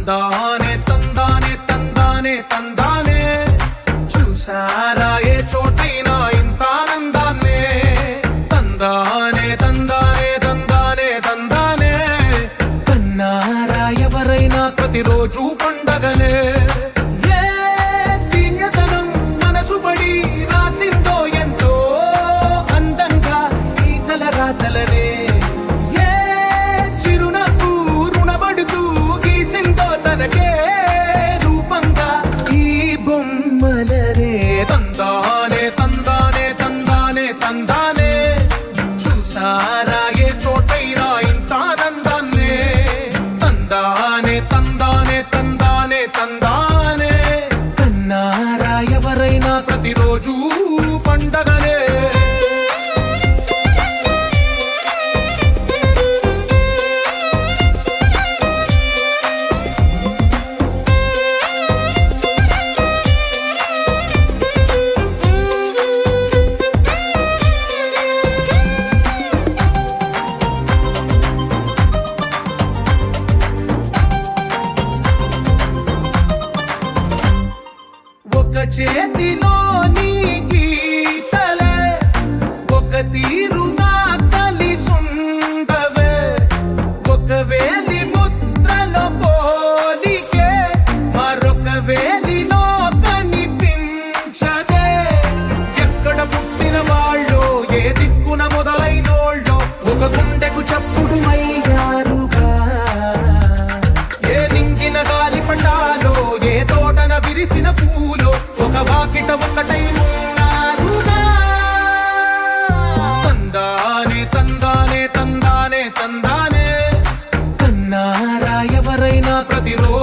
తందానే తందానే తందానే తందానే చూసారా ఏ చోటైనా ఇంత ఆనందాన్నే తందానే తందానే తందానే తందానే కన్నారా ఎవరైనా ప్రతిరోజు పండగనే ఏ తీయదనం మనసు పడి రాసిందో ఎంతో అందంగా ఈ తలరాతలనే తనకే రూపంగా ఈ బొమ్మలనే తందానే తందానే తందానే తందానే చూసారా ఏ చోటైనా ఇంత ఆనందాన్నే తందానే తందానే తందానే తందానే కన్నారా ఎవరైనా ప్రతిరోజు పండగనే చేతిలో నీ గీతలే ఒక తీరుగా కలిసుండవే ఒక వేలి ముద్రలో పోలికే మరొక వేలిలో కనిపించదే ఎక్కడ పుట్టిన వాళ్ళో ఏ దిక్కున మొదలైనోళ్ళో ఒక గుండెకు చప్పుడు అయ్యారుగా ఏ నింగిన గాలి పండాలో ఏ తోటన విరిసిన పూలో ఒక వాకిట ఒకటై ఉన్నారుగా తందానే తందానే తందానే తందానే కన్నారా ఎవరైనా ప్రతిరోజు